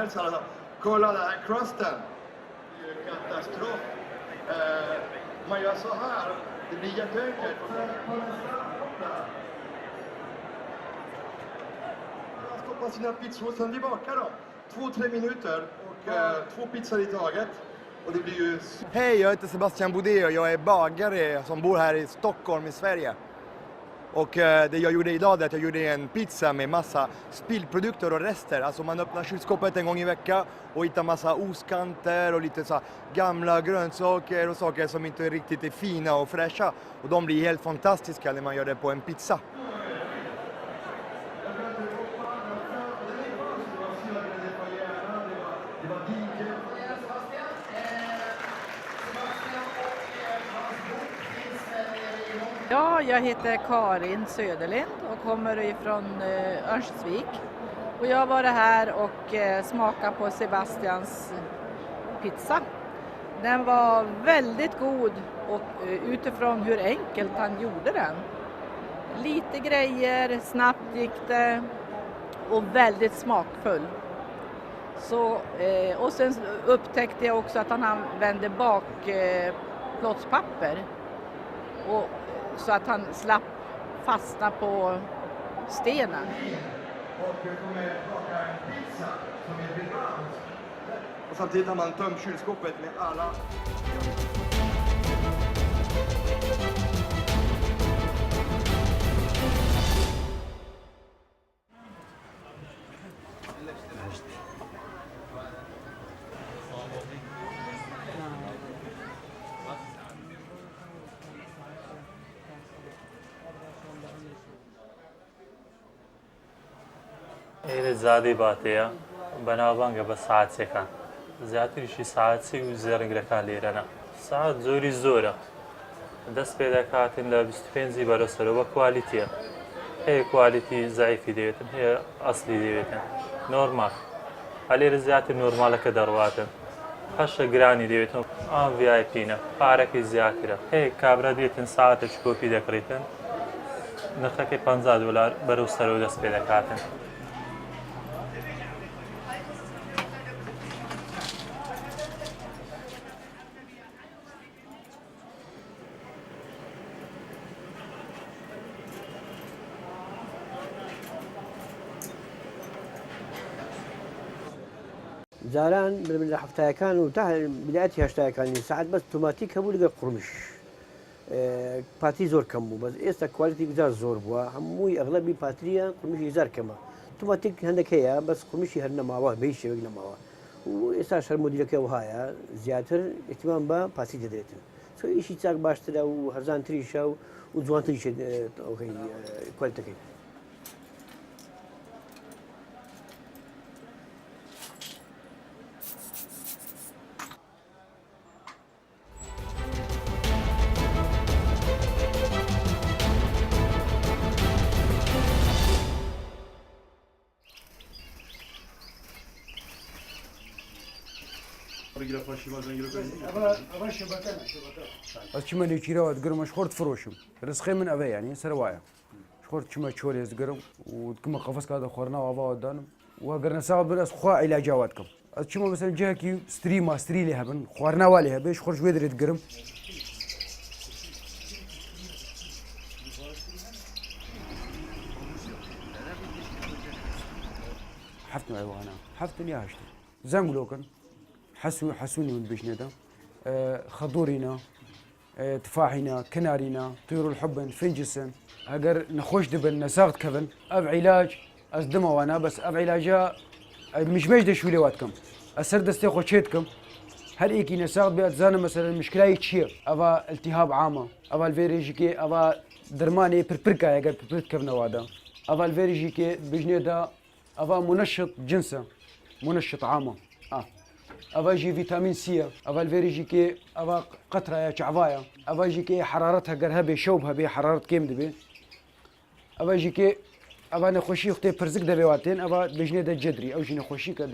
helst. Alltså, kolla den här crusten. Det är ju katastrof. Man gör så här. Det blir jätteenkelt. Man stoppar sina pizzor och sen vi bakar dem. 2-3 minuter och 2 pizzor i taget. Och det blir ju... Hej, jag heter Sebastian Bodé och jag är bagare som bor här i Stockholm i Sverige. Och det jag gjorde idag är att jag gjorde en pizza med massa spillprodukter och rester. Alltså man öppnar kylskåpet en gång i veckan och hittar massa oskanter och lite så gamla grönsaker och saker som inte riktigt är fina och fräscha. Och de blir helt fantastiska när man gör det på en pizza. Ja, jag heter Karin Söderlind och kommer ifrån Örnsköldsvik. Och jag har varit här och smakat på Sebastians pizza. Den var väldigt god och utifrån hur enkelt han gjorde den. Lite grejer, snabbt gick det och väldigt smakfull. Så, och sen upptäckte jag också att han använde bakplåtspapper. Och så att han slapp fastna på stenen. Och vi kommer baka en pizza som är vegansk. Och samtidigt har man tömt kylskåpet med alla... زیادی باتەیە بەناوبانگە بە ساعتێکان زیاتریشی ساعتی و زێڕنگەکان لێرەنە ساعت زۆری زۆرە دەست پێ دەکاتن لە 25 بەرەسەرەوە کوالیتیە هەیە کوالیتی زایفی دەوێتن هەیە ئەسلی دەوێتن نۆرمال هەلێرە زیاتر نۆرمالەکە دەڕواتن پەشە گرانی دەوێتن ئان ڤایپینە پارەکەی زیاترە هەیە کابرا دێتن ساعتە چکۆپی دەکڕێتن نرخەکەی $50 بەرەو سەرەوە دەست پێ دەکاتن زاران من حفتەکان و تا بدایەتی هەشتایەکانی سعات بەس تۆماتیک هەبوو لەگەڵ قورمش پاتری زۆر کەم بوو بەس ئێستا کوالیتی گزار زۆر بووە هەمووی ئەغلبی پاتریە قورمشی زار کەمە تۆماتیک هەندێک هەیە بەس قورمشی هەر نەماوە بەهیچ شێوەیەک نەماوە و ئێستا شەر مۆدیلەکە وهایە زیاتر احتیمام بە پاتری دەدرێتن چۆ ئیشی چاک باشترە و هەرزانتریشە و جوانتریشە کوالیتەکەی از چی منی چیرا دگرمش خورد فروشم رزخی من اوه یعنی سروایا خورد چی ما چوری دگرم و دکم قفص کاده خورنا و آوا دانم و اگر نساعد بر از خوا علاجات کم از چی ما مثلا جه کی ستری له بن خورنا والی هبش خورج ویدری دگرم حفتني أيوة أنا حفتني هاشتي زنقلوكن حسوني من بجندا خضورنا تفاحنا كنارنا طيور الحبن فنجسن أجر نخوش دبن نساقت كفن أب علاج أصدمه وأنا بس أب علاجا مش مجد شو لواتكم السرد استيقظ شيتكم هل إيكي نساقت بأتزانا مثلا مشكلة يتشير أبا التهاب عامة أبا الفيريجيكي أبا درماني بربركا أجر بربرك كفن وادا أبا الفيريجيكي بجندا أبا منشط جنسه منشط عامة أبا جي فيتامين سي أبا الفيريجيكي أبا قطرة يا شعفايا أبا جيكي حرارتها قرهبة شوبها بي حرارة كيم دبي أبا جيكي أبا نخوشي اختي برزق دبي واتين أبا بجني دا جدري أو جي نخوشي كده